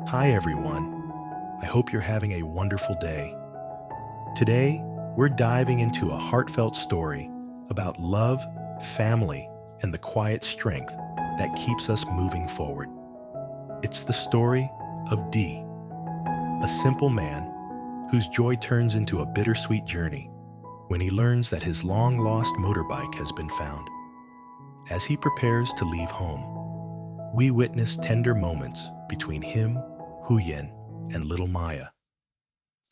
Hi everyone, I hope you're having a wonderful day. Today, we're diving into a heartfelt story about love, family, and the quiet strength that keeps us moving forward. It's the story of Diep, a simple man whose joy turns into a bittersweet journey when he learns that his long-lost motorbike has been found. As he prepares to leave home, we witness tender moments between him, Huyen, and little Maya,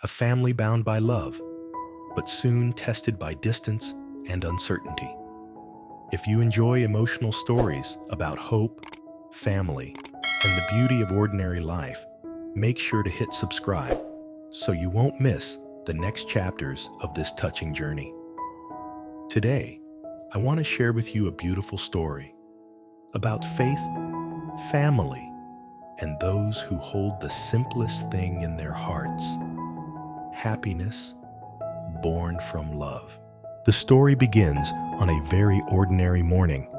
a family bound by love, but soon tested by distance and uncertainty. If you enjoy emotional stories about hope, family, and the beauty of ordinary life, make sure to hit subscribe so you won't miss the next chapters of this touching journey. Today, I want to share with you a beautiful story about faith, family, and those who hold the simplest thing in their hearts: happiness born from love. The story begins on a very ordinary morning,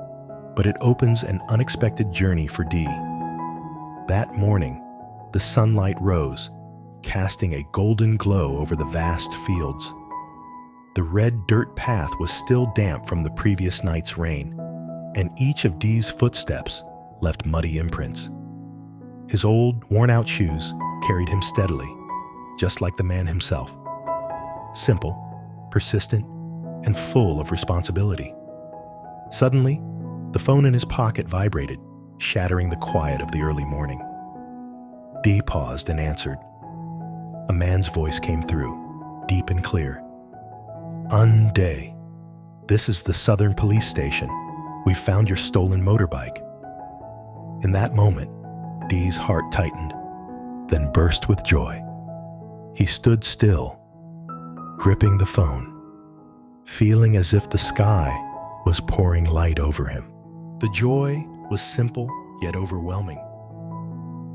but it opens an unexpected journey for Diep. That morning, the sunlight rose, casting a golden glow over the vast fields. The red dirt path was still damp from the previous night's rain, and each of Diep's footsteps left muddy imprints. His old, worn-out shoes carried him steadily, just like the man himself. Simple, persistent, and full of responsibility. Suddenly, the phone in his pocket vibrated, shattering the quiet of the early morning. Diep paused and answered. A man's voice came through, deep and clear. "Day. This is the Southern Police Station. We found your stolen motorbike." In that moment, Diep's heart tightened, then burst with joy. He stood still, gripping the phone, feeling as if the sky was pouring light over him. The joy was simple yet overwhelming.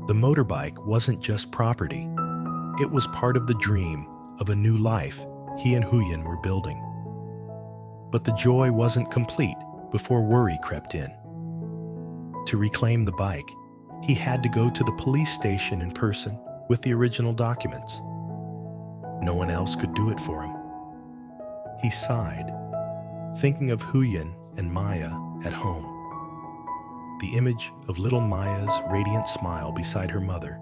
The motorbike wasn't just property. It was part of the dream of a new life he and Huyen were building. But the joy wasn't complete before worry crept in. To reclaim the bike, he had to go to the police station in person with the original documents. No one else could do it for him. He sighed, thinking of Huyen and Maya at home. The image of little Maya's radiant smile beside her mother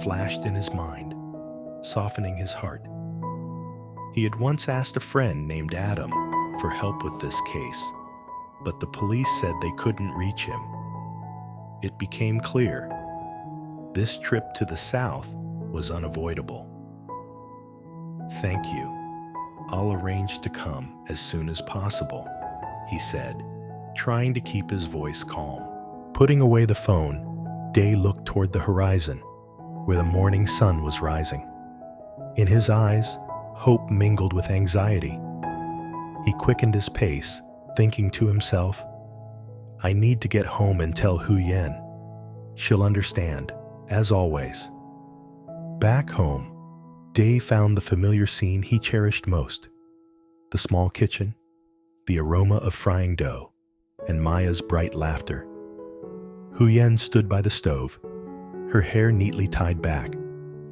flashed in his mind, softening his heart. He had once asked a friend named Adam for help with this case, but the police said they couldn't reach him. It became clear this trip to the south was unavoidable. "Thank you. I'll arrange to come as soon as possible," he said, trying to keep his voice calm. Putting away the phone, Diep looked toward the horizon, where the morning sun was rising. In his eyes, hope mingled with anxiety. He quickened his pace, thinking to himself, "I need to get home and tell Huyen. She'll understand, as always." Back home, Diep found the familiar scene he cherished most: the small kitchen, the aroma of frying dough, and Maya's bright laughter. Huyen stood by the stove, her hair neatly tied back,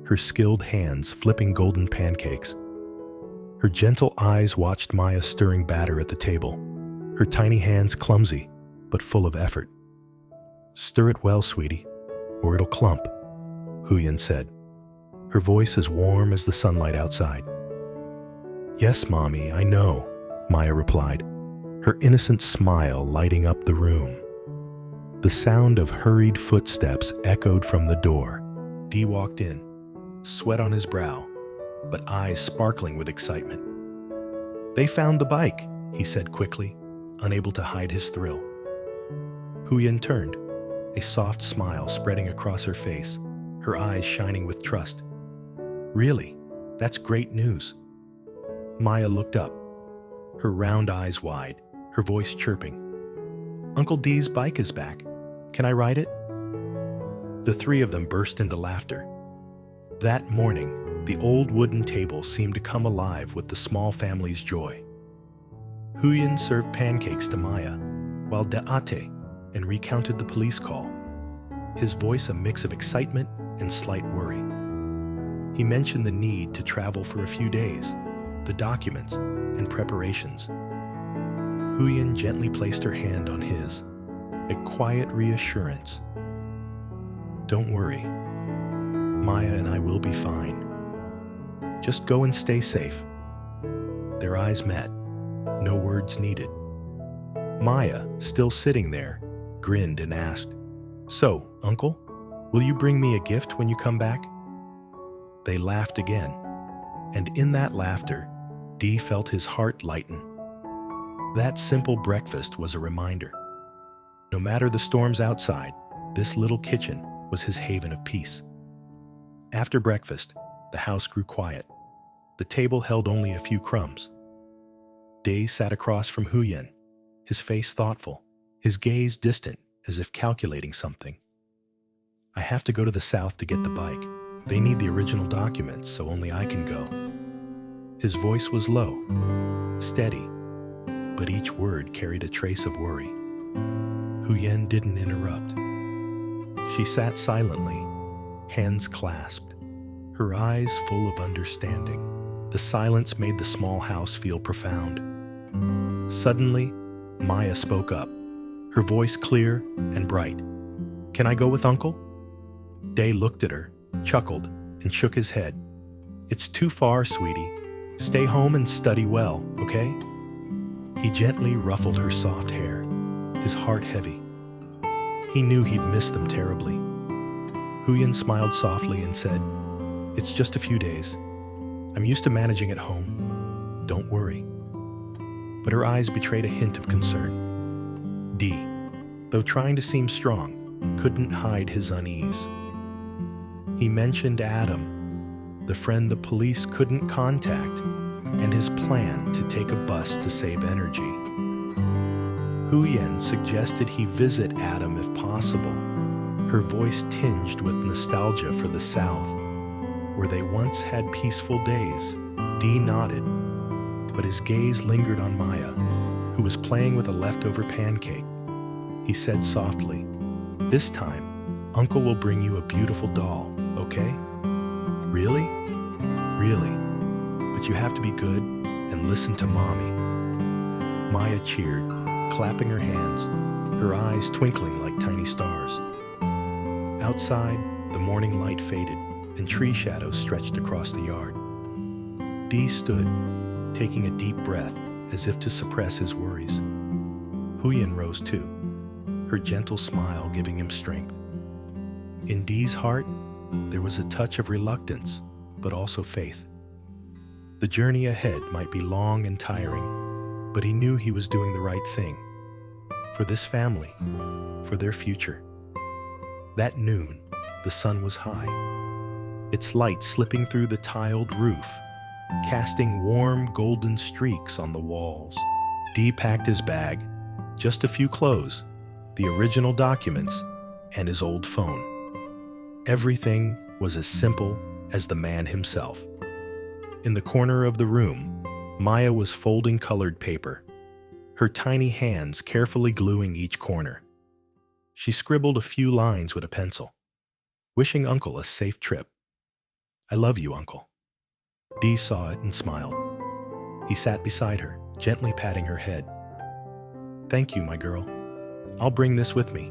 her skilled hands flipping golden pancakes. Her gentle eyes watched Maya stirring batter at the table, her tiny hands clumsy but full of effort. "Stir it well, sweetie, or it'll clump," Huyen said, her voice as warm as the sunlight outside. "Yes, Mommy, I know," Maya replied, her innocent smile lighting up the room. The sound of hurried footsteps echoed from the door. Diep walked in, sweat on his brow, but eyes sparkling with excitement. "They found the bike," he said quickly, unable to hide his thrill. Huyen turned, a soft smile spreading across her face, her eyes shining with trust. "Really? That's great news." Maya looked up, her round eyes wide, her voice chirping. "Uncle Diep's bike is back. Can I ride it?" The three of them burst into laughter. That morning, the old wooden table seemed to come alive with the small family's joy. Huyen served pancakes to Maya, while Diep and recounted the police call, his voice a mix of excitement and slight worry. He mentioned the need to travel for a few days, the documents, and preparations. Huyen gently placed her hand on his, a quiet reassurance. "Don't worry. Maya and I will be fine. Just go and stay safe." Their eyes met, no words needed. Maya, still sitting there, grinned and asked, "So, Uncle, will you bring me a gift when you come back?" They laughed again, and in that laughter, Dee felt his heart lighten. That simple breakfast was a reminder. No matter the storms outside, this little kitchen was his haven of peace. After breakfast, the house grew quiet. The table held only a few crumbs. Dee sat across from Huyen, his face thoughtful, his gaze distant as if calculating something. "I have to go to the south to get the bike. They need the original documents, so only I can go." His voice was low, steady, but each word carried a trace of worry. Huyen didn't interrupt. She sat silently, hands clasped, her eyes full of understanding. The silence made the small house feel profound. Suddenly, Maya spoke up, her voice clear and bright. "Can I go with Uncle?" Day looked at her, chuckled, and shook his head. "It's too far, sweetie. Stay home and study well, okay?" He gently ruffled her soft hair, his heart heavy. He knew he'd miss them terribly. Huyen smiled softly and said, "It's just a few days. I'm used to managing at home. Don't worry." But her eyes betrayed a hint of concern. Dee, though trying to seem strong, couldn't hide his unease. He mentioned Adam, the friend the police couldn't contact, and his plan to take a bus to save energy. Huyen suggested he visit Adam if possible, her voice tinged with nostalgia for the South, where they once had peaceful days. Dee nodded, but his gaze lingered on Maya, who was playing with a leftover pancake. He said softly, "This time, Uncle will bring you a beautiful doll, okay?" "Really?" "Really. But you have to be good and listen to Mommy." Maya cheered, clapping her hands, her eyes twinkling like tiny stars. Outside, the morning light faded, and tree shadows stretched across the yard. Dee stood, taking a deep breath as if to suppress his worries. Huyen rose too, her gentle smile giving him strength. In Dee's heart, there was a touch of reluctance, but also faith. The journey ahead might be long and tiring, but he knew he was doing the right thing. For this family, for their future. That noon, the sun was high, its light slipping through the tiled roof, casting warm golden streaks on the walls. Dee packed his bag, just a few clothes, the original documents, and his old phone. Everything was as simple as the man himself. In the corner of the room, Maya was folding colored paper, her tiny hands carefully gluing each corner. She scribbled a few lines with a pencil, wishing Uncle a safe trip. "I love you, Uncle." Dee saw it and smiled. He sat beside her, gently patting her head. "Thank you, my girl. I'll bring this with me."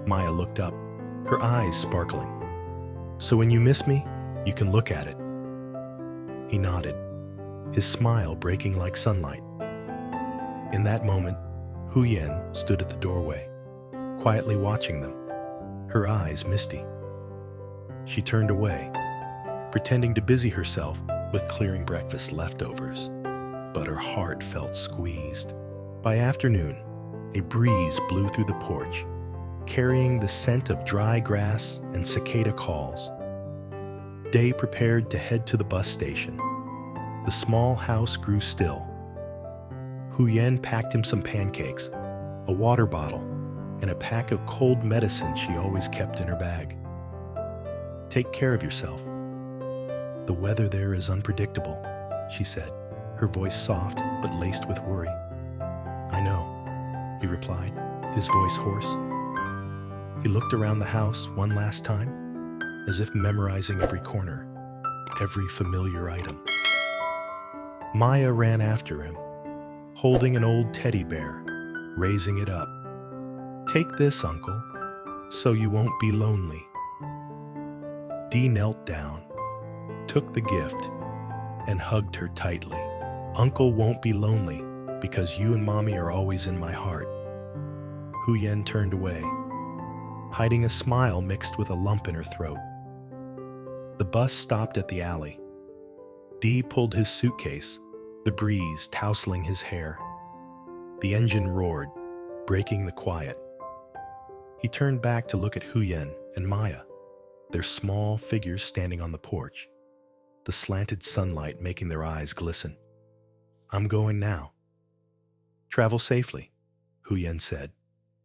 Maya looked up, her eyes sparkling. "So when you miss me, you can look at it." He nodded, his smile breaking like sunlight. In that moment, Huyen stood at the doorway, quietly watching them, her eyes misty. She turned away, pretending to busy herself with clearing breakfast leftovers, but her heart felt squeezed. By afternoon, a breeze blew through the porch, carrying the scent of dry grass and cicada calls. Day prepared to head to the bus station. The small house grew still. Huyen packed him some pancakes, a water bottle, and a pack of cold medicine she always kept in her bag. "Take care of yourself. The weather there is unpredictable," she said, her voice soft but laced with worry. "I know," he replied, his voice hoarse. He looked around the house one last time, as if memorizing every corner, every familiar item. Maya ran after him, holding an old teddy bear, raising it up. "Take this, Uncle, so you won't be lonely." Dee knelt down, took the gift, and hugged her tightly. "Uncle won't be lonely because you and Mommy are always in my heart." Huyen turned away, hiding a smile mixed with a lump in her throat. The bus stopped at the alley. Dee pulled his suitcase, the breeze tousling his hair. The engine roared, breaking the quiet. He turned back to look at Huyen and Maya, their small figures standing on the porch, the slanted sunlight making their eyes glisten. "I'm going now." "Travel safely," Huyen said,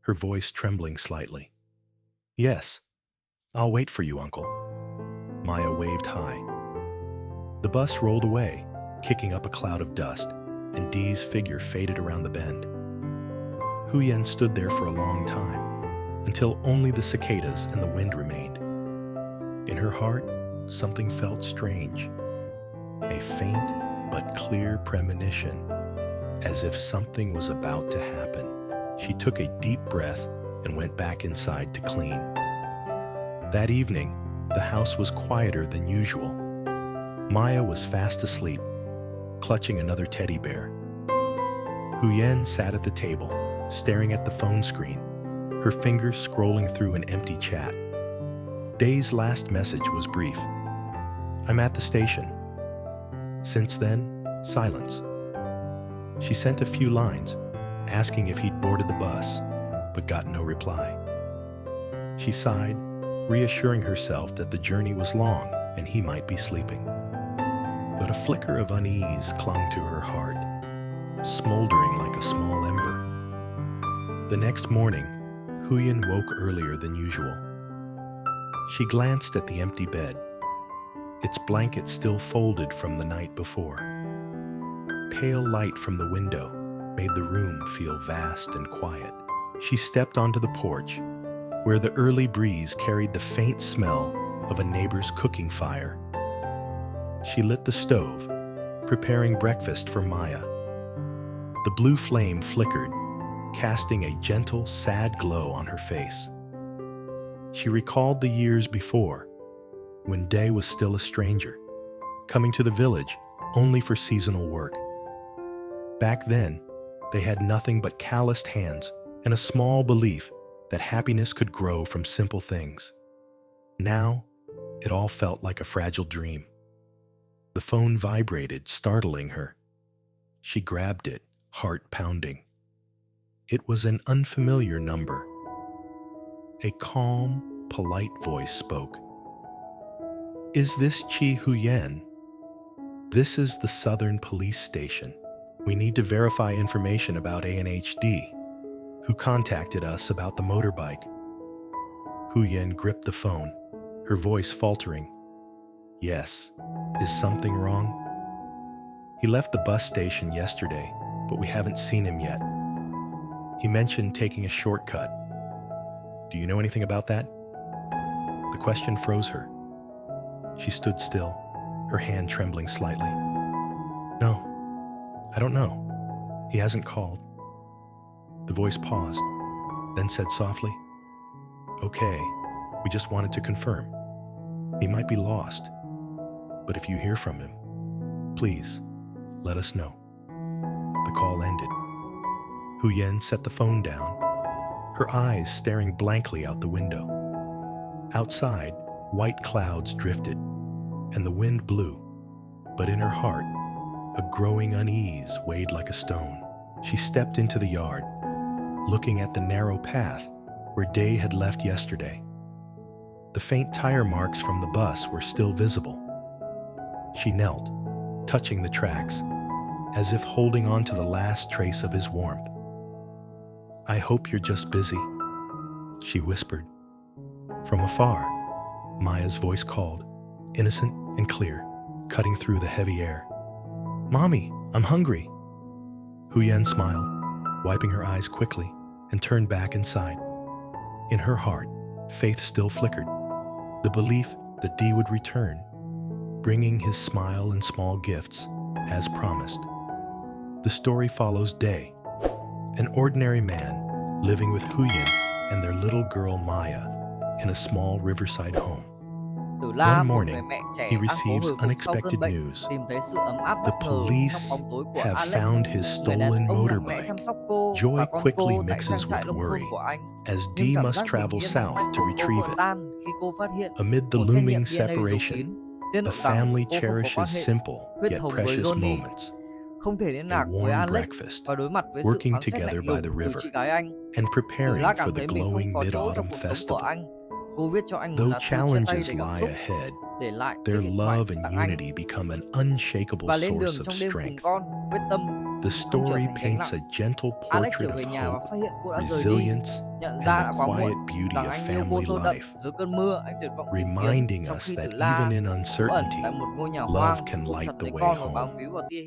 her voice trembling slightly. "Yes, I'll wait for you, Uncle." Maya waved high. The bus rolled away, kicking up a cloud of dust, and Dee's figure faded around the bend. Huyen stood there for a long time, until only the cicadas and the wind remained. In her heart, something felt strange, a faint but clear premonition, as if something was about to happen. She took a deep breath and went back inside to clean. That evening, the house was quieter than usual. Maya was fast asleep, clutching another teddy bear. Huyen sat at the table, staring at the phone screen, her fingers scrolling through an empty chat. Day's last message was brief. "I'm at the station." Since then, silence. She sent a few lines, asking if he'd boarded the bus, but got no reply. She sighed, reassuring herself that the journey was long and he might be sleeping. But a flicker of unease clung to her heart, smoldering like a small ember. The next morning, Huyen woke earlier than usual. She glanced at the empty bed, its blanket still folded from the night before. Pale light from the window made the room feel vast and quiet. She stepped onto the porch, where the early breeze carried the faint smell of a neighbor's cooking fire. She lit the stove, preparing breakfast for Maya. The blue flame flickered, casting a gentle, sad glow on her face. She recalled the years before, when Day was still a stranger, coming to the village only for seasonal work. Back then, they had nothing but calloused hands and a small belief that happiness could grow from simple things. Now, it all felt like a fragile dream. The phone vibrated, startling her. She grabbed it, heart pounding. It was an unfamiliar number. A calm, polite voice spoke. "Is this Chi Huyen? This is the Southern Police Station. We need to verify information about ANHD, who contacted us about the motorbike." Huyen gripped the phone, her voice faltering. "Yes. Is something wrong?" "He left the bus station yesterday, but we haven't seen him yet. He mentioned taking a shortcut. Do you know anything about that?" The question froze her. She stood still, her hand trembling slightly. "No, I don't know. He hasn't called." The voice paused, then said softly, "Okay, we just wanted to confirm. He might be lost, but if you hear from him, please let us know." The call ended. Huyen set the phone down, her eyes staring blankly out the window. Outside, white clouds drifted, and the wind blew, but in her heart, a growing unease weighed like a stone. She stepped into the yard, looking at the narrow path where Day had left yesterday. The faint tire marks from the bus were still visible. She knelt, touching the tracks, as if holding on to the last trace of his warmth. "I hope you're just busy," she whispered. From afar, Maya's voice called, innocent and clear, cutting through the heavy air. "Mommy, I'm hungry." Huyen smiled, wiping her eyes quickly, and turned back inside. In her heart, faith still flickered, the belief that Dee would return, bringing his smile and small gifts, as promised. The story follows Day, an ordinary man living with Huyen and their little girl Maya in a small riverside home. Từ La, One một người morning, mẹ trẻ he đang cố receives hồi phục sau unexpected cơn bệnh, news. tìm thấy sự ấm áp The bất ngờ trong police bóng tối của have Alex, found his người đàn stolen ông lặng lẽ chăm motorbike. sóc cô Joy và con quickly cô tại mixes trang trại with nông thôn worry của anh. as Nhưng Dee cảm must giác bình travel yên south mạnh to của cô retrieve vỡ it. tan khi cô phát hiện Amid the một xét nghiệm looming DNA dấu separation, kín tiết the lộ rằng family cô không có quan cherishes hệ simple huyết yet thống với precious Johnny, moments. không thể liên A lạc với warm Alex breakfast, và đối mặt với sự working phán xét together lạnh by lùng the từ river, chị gái anh. and Từ preparing La for cảm the thấy mình không glowing có chỗ trong mid-autumn cuộc sống của festival. anh. Cô viết cho anh một Though lá thư chia tay challenges để cảm lie xúc, ahead, để lại their chiếc điện thoại love and tặng anh unity become an unshakable và lên đường source of trong đêm cùng strength. con, quyết tâm The không trở story thành gánh paints nặng. a gentle Alex portrait trở về of nhà và hope, phát hiện cô đã rời đi, resilience, nhận and ra the đã quá muộn, quiet beauty rằng of anh yêu cô family sâu đậm. life, Dưới cơn mưa, anh tuyệt vọng tìm kiếm, reminding trong us khi that Tử La even in ẩn uncertainty, tại một ngôi nhà love hoang, can ôm light chặt the lấy way con và home. bám víu vào tia hy